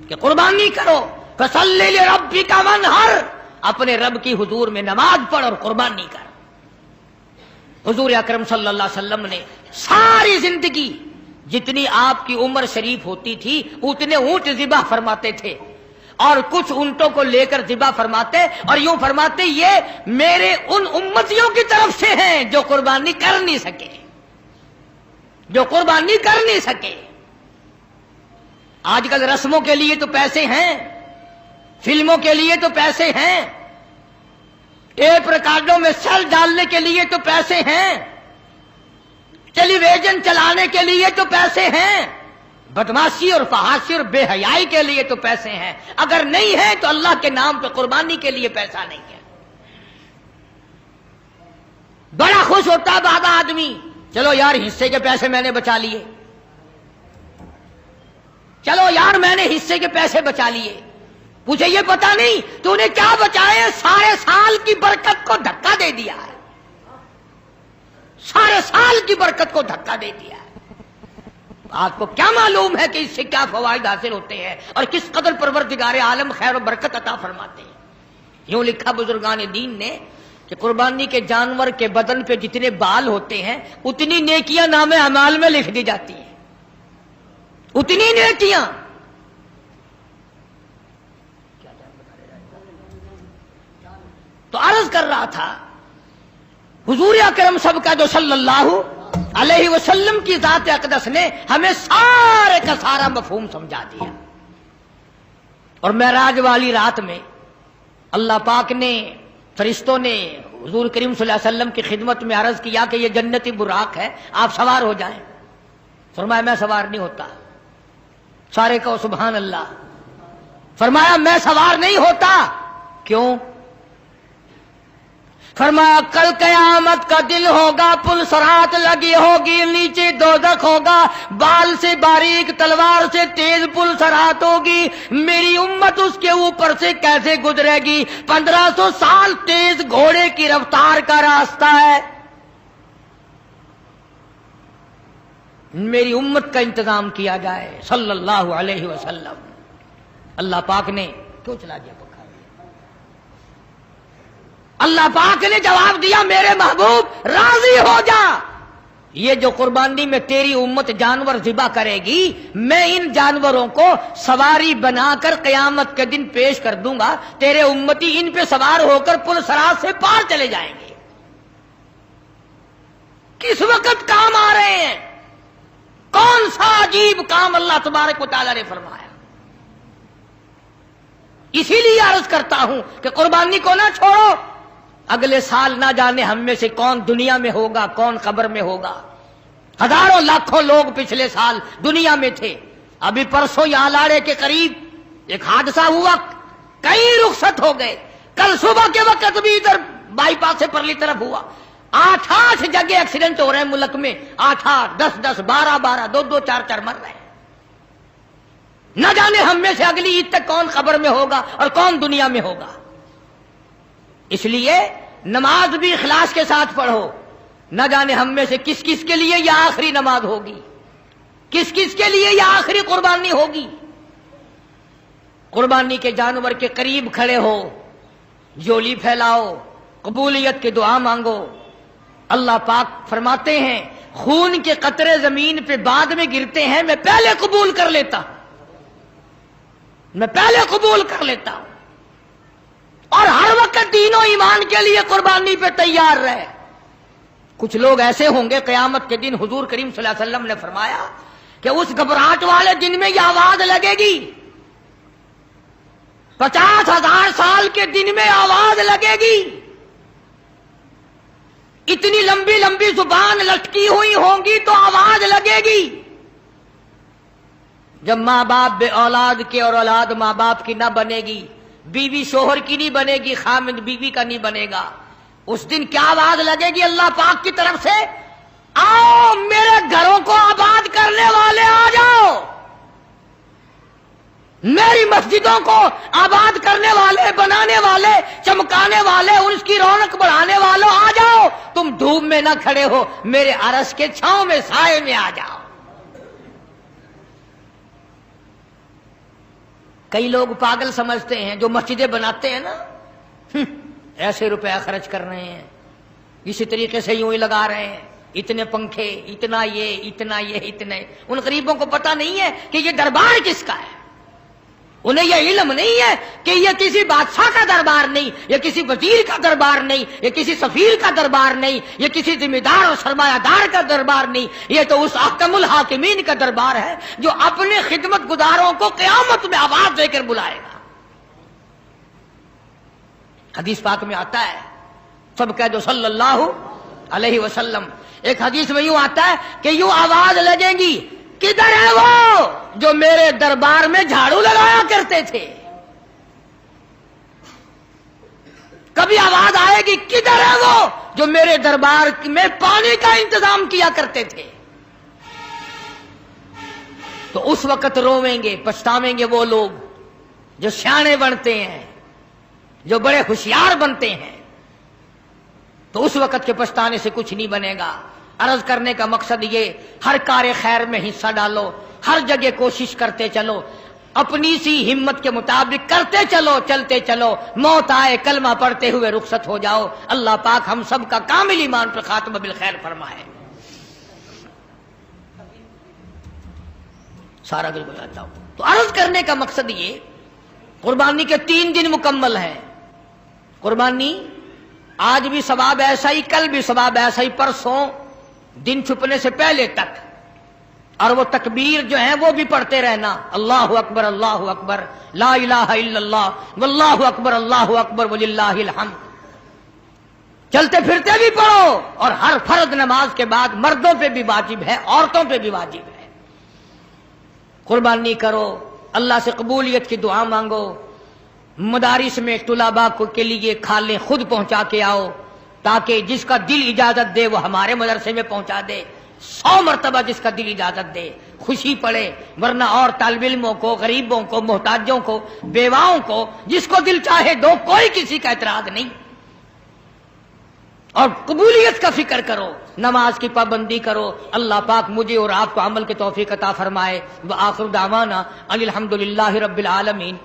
کہ قربانی کرو، فصلی لربک وانحر، اپنے رب کی حضور میں نماز پڑھ اور قربانی کر۔ حضور اکرم صلی اللہ علیہ وسلم نے ساری زندگی جتنی آپ کی عمر شریف ہوتی تھی اتنے اونٹ ذبح فرماتے تھے، اور کچھ اونٹوں کو لے کر ذبح فرماتے اور یوں فرماتے یہ میرے ان امتیوں کی طرف سے ہیں جو قربانی کر نہیں سکے، جو قربانی کر نہیں سکے۔ آج کل رسموں کے لیے تو پیسے ہیں، فلموں کے لیے تو پیسے ہیں، ٹیپ ریکارڈوں میں سل ڈالنے کے لیے تو پیسے ہیں، ٹیلی ویژن چلانے کے لیے تو پیسے ہیں، بدماشی اور فحاشی اور بے حیائی کے لیے تو پیسے ہیں، اگر نہیں ہے تو اللہ کے نام پہ قربانی کے لیے پیسہ نہیں ہے۔ بڑا خوش ہوتا ہے بابا آدمی، چلو یار حصے کے پیسے میں نے بچا لیے، چلو یار میں نے حصے کے پیسے بچا لیے۔ مجھے یہ پتا نہیں تو نے کیا بچائے، سارے سال کی برکت کو دھکا دے دیا ہے، سارے سال کی برکت کو دھکا دے دیا ہے۔ آپ کو کیا معلوم ہے کہ اس سے کیا فوائد حاصل ہوتے ہیں اور کس قدر پروردگار عالم خیر و برکت عطا فرماتے ہیں۔ یوں لکھا بزرگان دین نے کہ قربانی کے جانور کے بدن پہ جتنے بال ہوتے ہیں اتنی نیکیاں نام اعمال میں لکھ دی جاتی ہیں، اتنی نیکیاں۔ تو عرض کر رہا تھا حضور اکرم سب کا جو صلی اللہ علیہ وسلم کی ذات اقدس نے ہمیں سارے کا سارا مفہوم سمجھا دیا۔ اور معراج والی رات میں اللہ پاک نے، فرشتوں نے حضور کریم صلی اللہ علیہ وسلم کی خدمت میں عرض کیا کہ یہ جنتی براق ہے، آپ سوار ہو جائیں۔ فرمایا میں سوار نہیں ہوتا، سارے کہو سبحان اللہ۔ فرمایا میں سوار نہیں ہوتا، کیوں؟ فرمایا کل قیامت کا دن ہوگا، پل صراط لگی ہوگی، نیچے دوزخ ہوگا، بال سے باریک تلوار سے تیز پل صراط ہوگی، میری امت اس کے اوپر سے کیسے گزرے گی؟ 1500 سال تیز گھوڑے کی رفتار کا راستہ ہے، میری امت کا انتظام کیا جائے صلی اللہ علیہ وسلم۔ اللہ پاک نے کیوں چلا دیا؟ اللہ پاک نے جواب دیا میرے محبوب راضی ہو جا، یہ جو قربانی میں تیری امت جانور ذبح کرے گی میں ان جانوروں کو سواری بنا کر قیامت کے دن پیش کر دوں گا، تیرے امتی ان پہ سوار ہو کر پل صراط سے پار چلے جائیں گے۔ کس وقت کام آ رہے ہیں؟ کون سا عجیب کام اللہ تبارک و تعالی نے فرمایا۔ اسی لیے عرض کرتا ہوں کہ قربانی کو نہ چھوڑو، اگلے سال نہ جانے ہم میں سے کون دنیا میں ہوگا، کون قبر میں ہوگا۔ ہزاروں لاکھوں لوگ پچھلے سال دنیا میں تھے، ابھی پرسوں یہاں لاڑے کے قریب ایک حادثہ ہوا، کئی رخصت ہو گئے، کل صبح کے وقت بھی ادھر بائی پاس سے پرلی طرف ہوا، 8 جگہ ایکسیڈنٹ ہو رہے ہیں ملک میں، 8 10 12 2 4 مر رہے ہیں۔ نہ جانے ہم میں سے اگلی عید تک کون قبر میں ہوگا اور کون دنیا میں ہوگا۔ اس لیے نماز بھی اخلاص کے ساتھ پڑھو، نہ جانے ہم میں سے کس کس کے لیے یہ آخری نماز ہوگی، کس کس کے لیے یہ آخری قربانی ہوگی۔ قربانی کے جانور کے قریب کھڑے ہو، جولی پھیلاؤ، قبولیت کی دعا مانگو۔ اللہ پاک فرماتے ہیں خون کے قطرے زمین پہ بعد میں گرتے ہیں، میں پہلے قبول کر لیتا ہوں، میں پہلے قبول کر لیتا ہوں۔ اور ہر وقت دین و ایمان کے لیے قربانی پہ تیار رہے۔ کچھ لوگ ایسے ہوں گے قیامت کے دن، حضور کریم صلی اللہ علیہ وسلم نے فرمایا کہ اس گھبراہٹ والے دن میں یہ آواز لگے گی، 50,000 سال کے دن میں آواز لگے گی، اتنی لمبی لمبی زبان لٹکی ہوئی ہوں گی تو آواز لگے گی۔ جب ماں باپ بے اولاد کے اور اولاد ماں باپ کی نہ بنے گی، بیوی شوہر کی نہیں بنے گی، خامد بیوی کا نہیں بنے گا، اس دن کیا آواز لگے گی اللہ پاک کی طرف سے؟ آؤ میرے گھروں کو آباد کرنے والے آ جاؤ، میری مسجدوں کو آباد کرنے والے، بنانے والے، چمکانے والے، اس کی رونق بڑھانے والوں آ جاؤ، تم دھوپ میں نہ کھڑے ہو، میرے عرش کے چھاؤں میں سائے میں آ جاؤ۔ کئی لوگ پاگل سمجھتے ہیں جو مسجدیں بناتے ہیں نا، ایسے روپے خرچ کر رہے ہیں، اسی طریقے سے یوں ہی لگا رہے ہیں، اتنے پنکھے، اتنا یہ، اتنے۔ ان غریبوں کو پتہ نہیں ہے کہ یہ دربار کس کا ہے، انہیں یہ علم نہیں ہے کہ یہ کسی بادشاہ کا دربار نہیں، یہ کسی وزیر کا دربار نہیں، یہ کسی سفیر کا دربار نہیں، یہ کسی ذمہ دار اور سرمایہ دار کا دربار نہیں، یہ تو اس احکم الحاکمین کا دربار ہے جو اپنے خدمت گزاروں کو قیامت میں آواز دے کر بلائے گا۔ حدیث پاک میں آتا ہے، سب کہہ دو صلی اللہ علیہ وسلم۔ ایک حدیث میں یوں آتا ہے کہ یوں آواز لگے گی، کدھر ہے وہ جو میرے دربار میں جھاڑو لگایا کرتے تھے؟ کبھی آواز آئے گی، کدھر ہے وہ جو میرے دربار میں پانی کا انتظام کیا کرتے تھے؟ تو اس وقت رویں گے، پچھتاویں گے وہ لوگ جو سیانے بنتے ہیں، جو بڑے ہوشیار بنتے ہیں، تو اس وقت کے پچھتانے سے کچھ نہیں بنے گا۔ عرض کرنے کا مقصد یہ، ہر کار خیر میں حصہ ڈالو، ہر جگہ کوشش کرتے چلو، اپنی سی ہمت کے مطابق کرتے چلو، چلتے چلو، موت آئے کلمہ پڑھتے ہوئے رخصت ہو جاؤ۔ اللہ پاک ہم سب کا کامل ایمان پر خاتمہ بالخیر فرمائے۔ سارا دل بجاتا ہوں۔ تو عرض کرنے کا مقصد یہ، قربانی کے 3 دن مکمل ہیں۔ قربانی آج بھی ثواب ایسا ہی، کل بھی ثواب ایسا ہی، پرسوں دن چھپنے سے پہلے تک، اور وہ تکبیر جو ہیں وہ بھی پڑھتے رہنا، اللہ اکبر اللہ اکبر، لا الہ الا اللہ، واللہ اکبر وللہ الحمد۔ چلتے پھرتے بھی پڑھو، اور ہر فرض نماز کے بعد مردوں پہ بھی واجب ہے، عورتوں پہ بھی واجب ہے۔ قربانی کرو، اللہ سے قبولیت کی دعا مانگو، مدارس میں طلباء کے لیے کھالیں خود پہنچا کے آؤ، تاکہ جس کا دل اجازت دے وہ ہمارے مدرسے میں پہنچا دے، 100 مرتبہ جس کا دل اجازت دے، خوشی پڑے، ورنہ اور طالب علموں کو، غریبوں کو، محتاجوں کو، بیواؤں کو، جس کو دل چاہے دو، کوئی کسی کا اعتراض نہیں۔ اور قبولیت کا فکر کرو، نماز کی پابندی کرو۔ اللہ پاک مجھے اور آپ کو عمل کے توفیق عطا فرمائے۔ وآخر دعوانا ان الحمد للہ رب العالمین۔